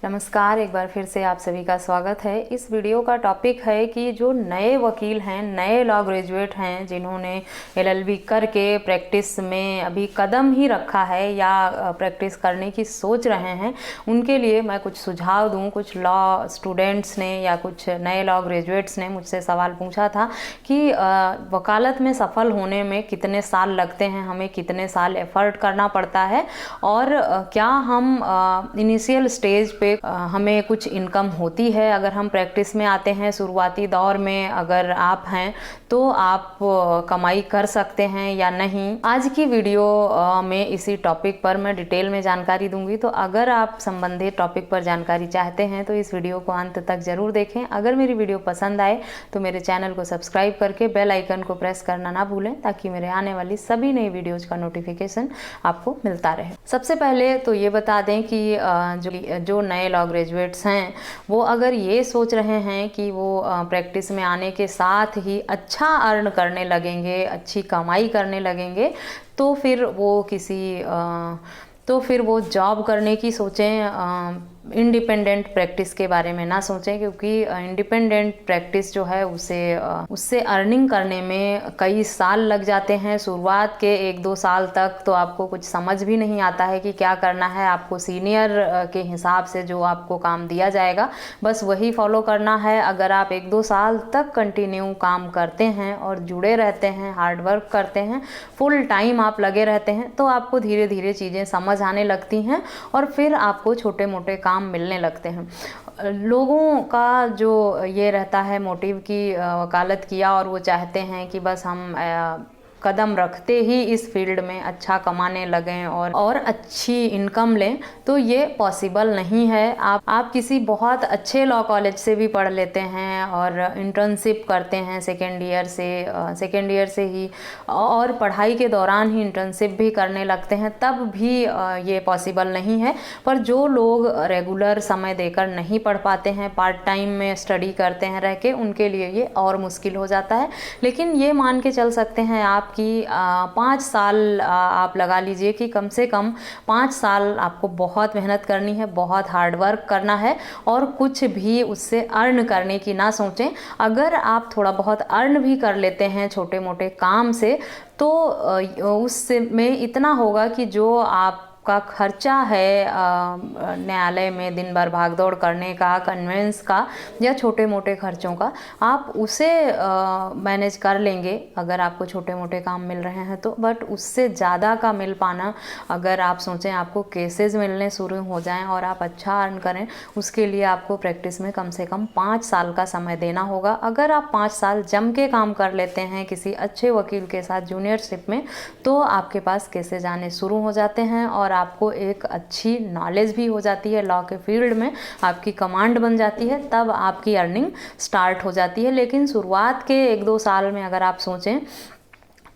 नमस्कार, एक बार फिर से आप सभी का स्वागत है। इस वीडियो का टॉपिक है कि जो नए वकील हैं, नए लॉ ग्रेजुएट हैं, जिन्होंने एलएलबी करके प्रैक्टिस में अभी कदम ही रखा है या प्रैक्टिस करने की सोच रहे हैं, उनके लिए मैं कुछ सुझाव दूं। कुछ लॉ स्टूडेंट्स ने या कुछ नए लॉ ग्रेजुएट्स ने मुझसे सवाल पूछा था कि वकालत में सफल होने में कितने साल लगते हैं, हमें कितने साल एफर्ट करना पड़ता है और क्या हम इनिशियल स्टेज पे हमें कुछ इनकम होती है अगर हम प्रैक्टिस में आते हैं। शुरुआती दौर में अगर आप हैं तो आप कमाई कर सकते हैं या नहीं। आज की वीडियो में इसी टॉपिक पर मैं डिटेल में जानकारी दूंगी, तो अगर आप संबंधित टॉपिक पर जानकारी चाहते हैं तो इस वीडियो को अंत तक जरूर देखें। अगर मेरी वीडियो पसंद आए तो मेरे चैनल को सब्सक्राइब करके बेल आइकन को प्रेस करना ना भूलें, ताकि मेरे आने वाली सभी नई वीडियोज का नोटिफिकेशन आपको मिलता रहे। सबसे पहले तो ये बता दें कि जो नए लॉ ग्रेजुएट्स हैं वो अगर ये सोच रहे हैं कि वो प्रैक्टिस में आने के साथ ही अच्छा अर्न करने लगेंगे, अच्छी कमाई करने लगेंगे, तो फिर वो जॉब करने की सोचें। इंडिपेंडेंट प्रैक्टिस के बारे में ना सोचें, क्योंकि इंडिपेंडेंट प्रैक्टिस जो है उससे अर्निंग करने में कई साल लग जाते हैं। शुरुआत के 1-2 साल तक तो आपको कुछ समझ भी नहीं आता है कि क्या करना है। आपको सीनियर के हिसाब से जो आपको काम दिया जाएगा बस वही फॉलो करना है। अगर आप 1-2 साल तक कंटिन्यू काम करते हैं और जुड़े रहते हैं, हार्ड वर्क करते हैं, फुल टाइम आप लगे रहते हैं, तो आपको धीरे धीरे चीज़ें समझ आने लगती हैं और फिर आपको छोटे मोटे काम मिलने लगते हैं। लोगों का जो ये रहता है मोटिव कि वकालत किया और वो चाहते हैं कि बस हम कदम रखते ही इस फील्ड में अच्छा कमाने लगें और अच्छी इनकम लें, तो ये पॉसिबल नहीं है। आप किसी बहुत अच्छे लॉ कॉलेज से भी पढ़ लेते हैं और इंटर्नशिप करते हैं सेकेंड ईयर से ही, और पढ़ाई के दौरान ही इंटर्नशिप भी करने लगते हैं, तब भी ये पॉसिबल नहीं है। पर जो लोग रेगुलर समय देकर नहीं पढ़ पाते हैं, पार्ट टाइम में स्टडी करते हैं रह के, उनके लिए ये और मुश्किल हो जाता है। लेकिन ये मान के चल सकते हैं आप कि 5 साल आप लगा लीजिए कि कम से कम 5 साल आपको बहुत मेहनत करनी है, बहुत हार्ड वर्क करना है और कुछ भी उससे अर्न करने की ना सोचें। अगर आप थोड़ा बहुत अर्न भी कर लेते हैं छोटे मोटे काम से, तो उसमें इतना होगा कि जो आप का खर्चा है न्यायालय में दिन भर भागदौड़ करने का, कन्वेंस का या छोटे मोटे खर्चों का, आप उसे मैनेज कर लेंगे अगर आपको छोटे मोटे काम मिल रहे हैं तो। बट उससे ज़्यादा का मिल पाना, अगर आप सोचें आपको केसेस मिलने शुरू हो जाएं और आप अच्छा अर्न करें, उसके लिए आपको प्रैक्टिस में कम से कम 5 साल का समय देना होगा। अगर आप 5 साल जम के काम कर लेते हैं किसी अच्छे वकील के साथ जूनियरशिप में, तो आपके पास केसेस आने शुरू हो जाते हैं और आपको एक अच्छी नॉलेज भी हो जाती है लॉ के फील्ड में, आपकी कमांड बन जाती है, तब आपकी अर्निंग स्टार्ट हो जाती है। लेकिन शुरुआत के 1-2 साल में अगर आप सोचें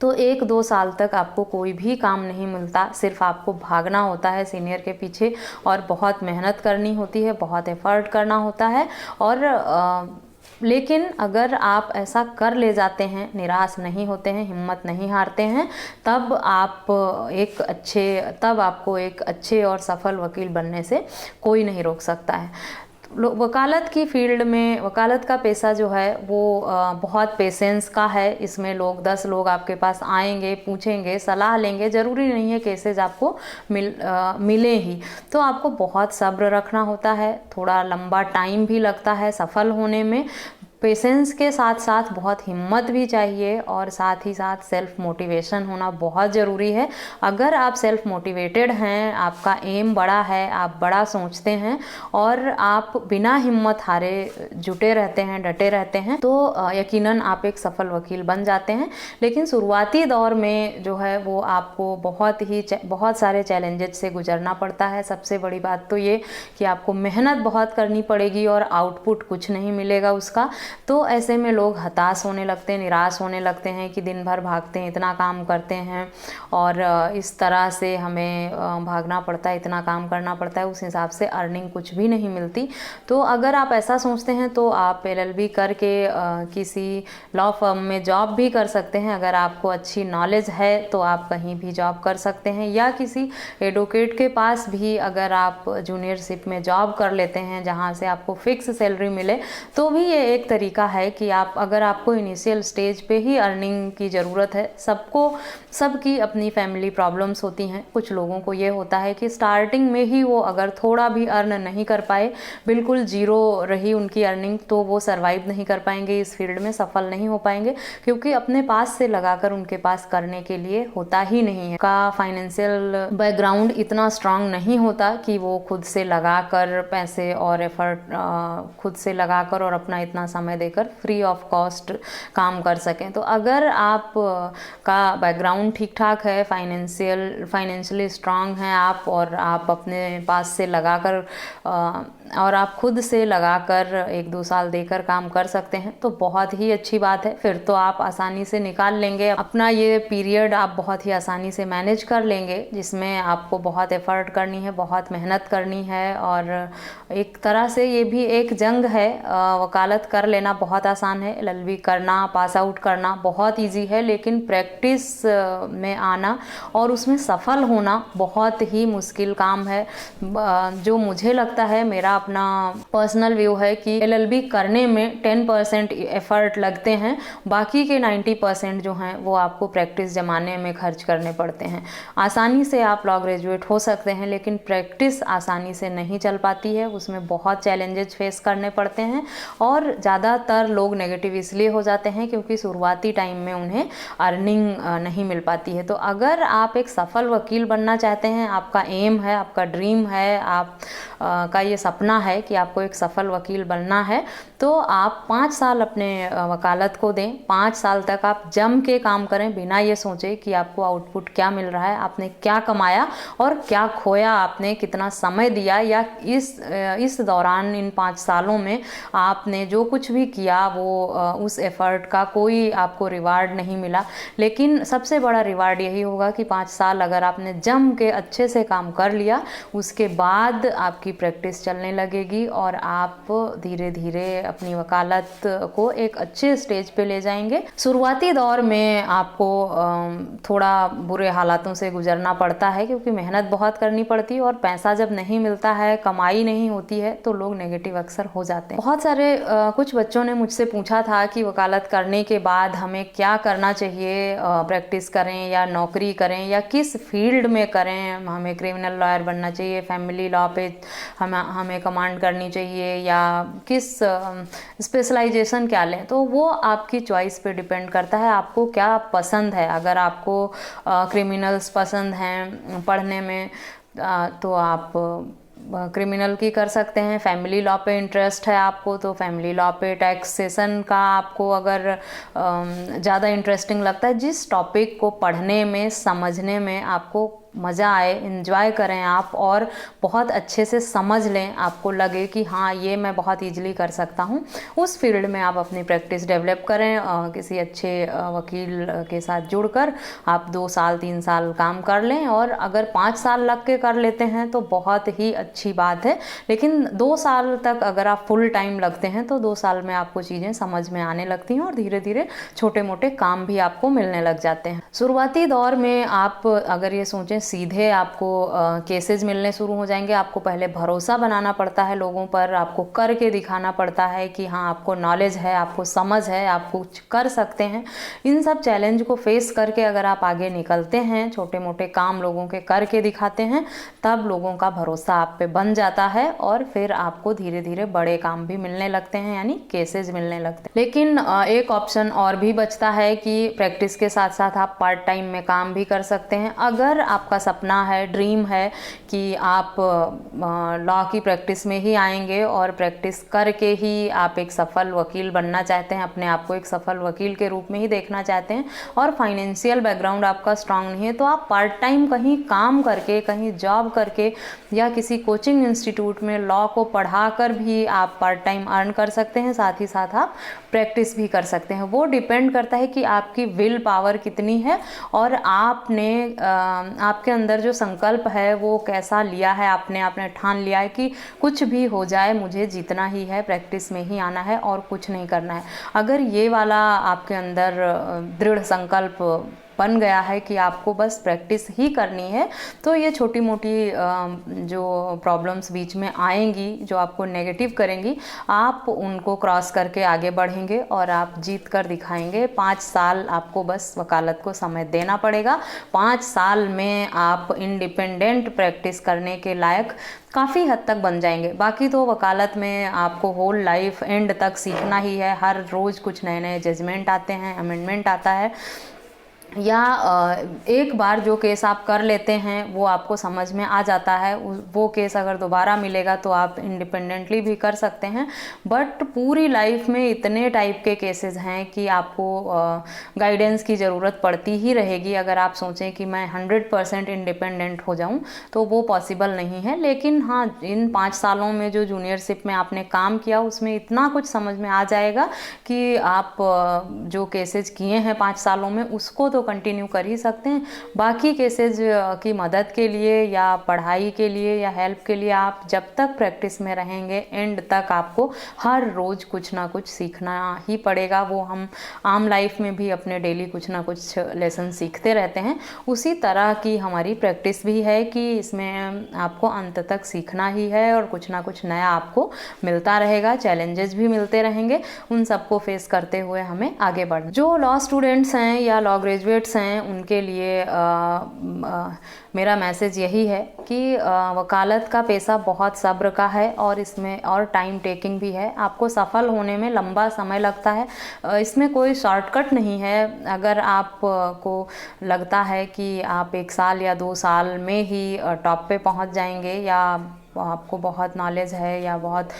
तो 1-2 साल तक आपको कोई भी काम नहीं मिलता, सिर्फ आपको भागना होता है सीनियर के पीछे और बहुत मेहनत करनी होती है, बहुत एफर्ट करना होता है। और लेकिन अगर आप ऐसा कर ले जाते हैं, निराश नहीं होते हैं, हिम्मत नहीं हारते हैं, तब आपको एक अच्छे और सफल वकील बनने से कोई नहीं रोक सकता है। वकालत की फील्ड में, वकालत का पेशा जो है वो बहुत पेशेंस का है। इसमें 10 लोग आपके पास आएंगे, पूछेंगे, सलाह लेंगे, ज़रूरी नहीं है केसेस आपको मिले ही। तो आपको बहुत सब्र रखना होता है, थोड़ा लंबा टाइम भी लगता है सफल होने में। पेशेंस के साथ साथ बहुत हिम्मत भी चाहिए और साथ ही साथ सेल्फ मोटिवेशन होना बहुत ज़रूरी है। अगर आप सेल्फ मोटिवेटेड हैं, आपका एम बड़ा है, आप बड़ा सोचते हैं और आप बिना हिम्मत हारे जुटे रहते हैं, डटे रहते हैं, तो यकीनन आप एक सफल वकील बन जाते हैं। लेकिन शुरुआती दौर में जो है वो आपको बहुत सारे चैलेंजेस से गुजरना पड़ता है। सबसे बड़ी बात तो ये कि आपको मेहनत बहुत करनी पड़ेगी और आउटपुट कुछ नहीं मिलेगा उसका। तो ऐसे में लोग हताश होने लगते हैं, निराश होने लगते हैं कि दिन भर भागते हैं, इतना काम करते हैं और इस तरह से हमें भागना पड़ता है, इतना काम करना पड़ता है, उस हिसाब से अर्निंग कुछ भी नहीं मिलती। तो अगर आप ऐसा सोचते हैं तो आप LLB करके किसी लॉ फर्म में जॉब भी कर सकते हैं। अगर आपको अच्छी नॉलेज है तो आप कहीं भी जॉब कर सकते हैं, या किसी एडवोकेट के पास भी अगर आप जूनियरशिप में जॉब कर लेते हैं जहां से आपको फिक्स सैलरी मिले, तो भी ये एक तरीका है कि आप, अगर आपको इनिशियल स्टेज पे ही अर्निंग की ज़रूरत है, सबकी अपनी फैमिली प्रॉब्लम्स होती हैं। कुछ लोगों को ये होता है कि स्टार्टिंग में ही वो अगर थोड़ा भी अर्न नहीं कर पाए, बिल्कुल जीरो रही उनकी अर्निंग, तो वो सर्वाइव नहीं कर पाएंगे, इस फील्ड में सफल नहीं हो पाएंगे, क्योंकि अपने पास से लगाकर उनके पास करने के लिए होता ही नहीं है। का फाइनेंशियल बैकग्राउंड इतना स्ट्रांग नहीं होता कि वो खुद से लगाकर पैसे और एफर्ट खुद से लगाकर और अपना इतना समय देकर फ्री ऑफ कॉस्ट काम कर सकें। तो अगर आप का बैकग्राउंड ठीक ठाक है, फाइनेंशियली स्ट्रांग हैं आप, और आप अपने पास से लगाकर और आप खुद से लगाकर 1-2 साल देकर काम कर सकते हैं, तो बहुत ही अच्छी बात है। फिर तो आप आसानी से निकाल लेंगे अपना ये पीरियड, आप बहुत ही आसानी से मैनेज कर लेंगे, जिसमें आपको बहुत एफर्ट करनी है, बहुत मेहनत करनी है। और एक तरह से ये भी एक जंग है। वकालत कर लेना बहुत आसान है, LLB करना, पास आउट करना बहुत ईजी है, लेकिन प्रैक्टिस में आना और उसमें सफल होना बहुत ही मुश्किल काम है। जो मुझे लगता है, मेरा अपना पर्सनल व्यू है कि LLB करने में 10% एफर्ट लगते हैं, बाकी के 90% जो हैं वो आपको प्रैक्टिस जमाने में खर्च करने पड़ते हैं। आसानी से आप लॉ ग्रेजुएट हो सकते हैं, लेकिन प्रैक्टिस आसानी से नहीं चल पाती है, उसमें बहुत चैलेंजेस फेस करने पड़ते हैं। और ज़्यादातर लोग नेगेटिव इसलिए हो जाते हैं क्योंकि शुरुआती टाइम में उन्हें अर्निंग नहीं मिल पाती है। तो अगर आप एक सफल वकील बनना चाहते हैं, आपका एम है, आपका ड्रीम है, आप का ये सपना है कि आपको एक सफल वकील बनना है, तो आप 5 साल अपने वकालत को दें। 5 साल तक आप जम के काम करें, बिना ये सोचे कि आपको आउटपुट क्या मिल रहा है, आपने क्या कमाया और क्या खोया, आपने कितना समय दिया, या इस दौरान इन 5 सालों में आपने जो कुछ भी किया वो उस एफर्ट का कोई आपको रिवार्ड नहीं मिला। लेकिन सबसे बड़ा रिवार्ड यही होगा कि 5 साल अगर आपने जम के अच्छे से काम कर लिया, उसके बाद आपकी प्रैक्टिस चलने लगेगी और आप धीरे धीरे अपनी वकालत को एक अच्छे स्टेज पे ले जाएंगे। शुरुआती दौर में आपको थोड़ा बुरे हालातों से गुजरना पड़ता है, क्योंकि मेहनत बहुत करनी पड़ती है और पैसा जब नहीं मिलता है, कमाई नहीं होती है, तो लोग नेगेटिव अक्सर हो जाते हैं। बहुत सारे कुछ बच्चों ने मुझसे पूछा था कि वकालत करने के बाद हमें क्या करना चाहिए, प्रैक्टिस करें या नौकरी करें या किस फील्ड में करें, हमें क्रिमिनल लॉयर बनना चाहिए, फैमिली लॉ पे हमें कमांड करनी चाहिए, या किस स्पेशलाइजेशन क्या लें। तो वो आपकी चॉइस पे डिपेंड करता है, आपको क्या पसंद है। अगर आपको क्रिमिनल्स पसंद हैं पढ़ने में, तो आप क्रिमिनल की कर सकते हैं। फैमिली लॉ पे इंटरेस्ट है आपको, तो फैमिली लॉ पे टैक्सेशन का आपको अगर ज़्यादा इंटरेस्टिंग लगता है, जिस टॉपिक को पढ़ने में, समझने में आपको मज़ा आए, इन्जॉय करें आप और बहुत अच्छे से समझ लें, आपको लगे कि हाँ ये मैं बहुत ईजिली कर सकता हूँ, उस फील्ड में आप अपनी प्रैक्टिस डेवलप करें। किसी अच्छे वकील के साथ जुड़कर आप 2 साल 3 साल काम कर लें, और अगर 5 साल लग के कर लेते हैं तो बहुत ही अच्छी बात है। लेकिन 2 साल तक अगर आप फुल टाइम लगते हैं तो 2 साल में आपको चीज़ें समझ में आने लगती हैं और धीरे धीरे छोटे मोटे काम भी आपको मिलने लग जाते हैं। शुरुआती दौर में आप अगर ये सोचें सीधे आपको केसेस मिलने शुरू हो जाएंगे, आपको पहले भरोसा बनाना पड़ता है लोगों पर, आपको करके दिखाना पड़ता है कि हाँ आपको नॉलेज है, आपको समझ है, आप कुछ कर सकते हैं। इन सब चैलेंज को फेस करके अगर आप आगे निकलते हैं, छोटे मोटे काम लोगों के करके दिखाते हैं, तब लोगों का भरोसा आप पे बन जाता है और फिर आपको धीरे धीरे बड़े काम भी मिलने लगते हैं, यानी केसेस मिलने लगते हैं। लेकिन एक ऑप्शन और भी बचता है कि प्रैक्टिस के साथ साथ आप पार्ट टाइम में काम भी कर सकते हैं। अगर आप आपका सपना है, ड्रीम है कि आप लॉ की प्रैक्टिस में ही आएंगे और प्रैक्टिस करके ही आप एक सफल वकील बनना चाहते हैं, अपने आप को एक सफल वकील के रूप में ही देखना चाहते हैं, और फाइनेंशियल बैकग्राउंड आपका स्ट्रांग नहीं है, तो आप पार्ट टाइम कहीं काम करके, कहीं जॉब करके या किसी कोचिंग इंस्टीट्यूट में लॉ को पढ़ाकर भी आप पार्ट टाइम अर्न कर सकते हैं, साथ ही साथ आप प्रैक्टिस भी कर सकते हैं। वो डिपेंड करता है कि आपकी विल पावर कितनी है और आपने आपके अंदर जो संकल्प है वो कैसा लिया है। आपने ठान लिया है कि कुछ भी हो जाए मुझे जीतना ही है, प्रैक्टिस में ही आना है और कुछ नहीं करना है। अगर ये वाला आपके अंदर दृढ़ संकल्प बन गया है कि आपको बस प्रैक्टिस ही करनी है, तो ये छोटी मोटी जो प्रॉब्लम्स बीच में आएंगी, जो आपको नेगेटिव करेंगी, आप उनको क्रॉस करके आगे बढ़ेंगे और आप जीत कर दिखाएंगे। 5 साल आपको बस वकालत को समय देना पड़ेगा। 5 साल में आप इंडिपेंडेंट प्रैक्टिस करने के लायक काफ़ी हद तक बन जाएंगे। बाकी तो वकालत में आपको होल लाइफ एंड तक सीखना ही है। हर रोज़ कुछ नए नए जजमेंट आते हैं, अमेंडमेंट आता है, या एक बार जो केस आप कर लेते हैं वो आपको समझ में आ जाता है, वो केस अगर दोबारा मिलेगा तो आप इंडिपेंडेंटली भी कर सकते हैं। बट पूरी लाइफ में इतने टाइप के केसेस हैं कि आपको गाइडेंस की ज़रूरत पड़ती ही रहेगी। अगर आप सोचें कि मैं 100% इंडिपेंडेंट हो जाऊं तो वो पॉसिबल नहीं है। लेकिन हाँ, इन 5 सालों में जो जूनियरशिप में आपने काम किया उसमें इतना कुछ समझ में आ जाएगा कि आप जो केसेज किए हैं 5 सालों में उसको तो कंटिन्यू कर ही सकते हैं। बाकी केसेज की मदद के लिए या पढ़ाई के लिए या हेल्प के लिए आप जब तक प्रैक्टिस में रहेंगे एंड तक आपको हर रोज़ कुछ ना कुछ सीखना ही पड़ेगा। वो हम आम लाइफ में भी अपने डेली कुछ ना कुछ लेसन सीखते रहते हैं, उसी तरह की हमारी प्रैक्टिस भी है कि इसमें आपको अंत तक सीखना ही है और कुछ ना कुछ नया आपको मिलता रहेगा। चैलेंजेस भी मिलते रहेंगे, उन सबको फेस करते हुए हमें आगे बढ़ना। जो लॉ स्टूडेंट्स हैं या लॉ ग्रेजुएट्स हैं उनके लिए मेरा मैसेज यही है कि वकालत का पेशा बहुत सब्र का है और इसमें और टाइम टेकिंग भी है। आपको सफल होने में लंबा समय लगता है, इसमें कोई शॉर्टकट नहीं है। अगर आपको लगता है कि आप 1 साल या 2 साल में ही टॉप पे पहुंच जाएंगे या आपको बहुत नॉलेज है या बहुत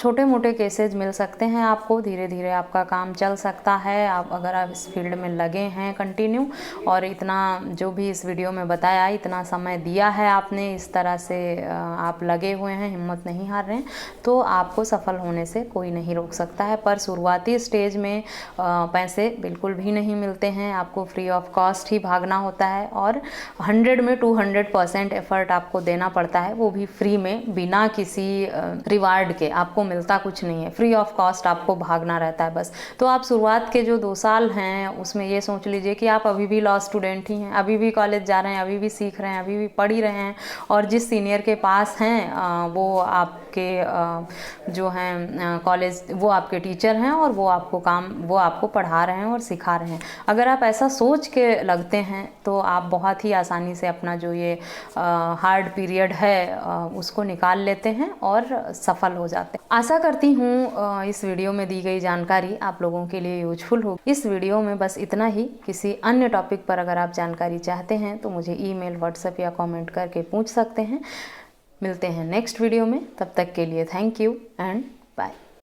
छोटे मोटे केसेज मिल सकते हैं आपको, धीरे धीरे आपका काम चल सकता है। आप अगर आप इस फील्ड में लगे हैं कंटिन्यू और इतना जो भी इस वीडियो में बताया, इतना समय दिया है आपने, इस तरह से आप लगे हुए हैं, हिम्मत नहीं हार रहे हैं, तो आपको सफल होने से कोई नहीं रोक सकता है। पर शुरुआती स्टेज में पैसे बिल्कुल भी नहीं मिलते हैं, आपको फ्री ऑफ कॉस्ट ही भागना होता है और 100 में 200% एफर्ट आपको देना पड़ता है, वो भी फ्री में, बिना किसी रिवार्ड के। आपको मिलता कुछ नहीं है, फ्री ऑफ कॉस्ट आपको भागना रहता है बस। तो आप शुरुआत के जो 2 साल हैं उसमें ये सोच लीजिए कि आप अभी भी लॉ स्टूडेंट ही हैं, अभी भी कॉलेज जा रहे हैं, अभी भी सीख रहे हैं, अभी भी पढ़ ही रहे हैं और जिस सीनियर के पास हैं वो आपके जो हैं कॉलेज, वो आपके टीचर हैं और वो आपको पढ़ा रहे हैं और सिखा रहे हैं। अगर आप ऐसा सोच के लगते हैं तो आप बहुत ही आसानी से अपना जो ये हार्ड पीरियड है उसको निकाल लेते हैं और सफल हो जाते हैं। आशा करती हूँ इस वीडियो में दी गई जानकारी आप लोगों के लिए यूजफुल हो। इस वीडियो में बस इतना ही। किसी अन्य टॉपिक पर अगर आप जानकारी चाहते हैं तो मुझे ईमेल, व्हाट्सएप या कमेंट करके पूछ सकते हैं। मिलते हैं नेक्स्ट वीडियो में, तब तक के लिए थैंक यू एंड बाय।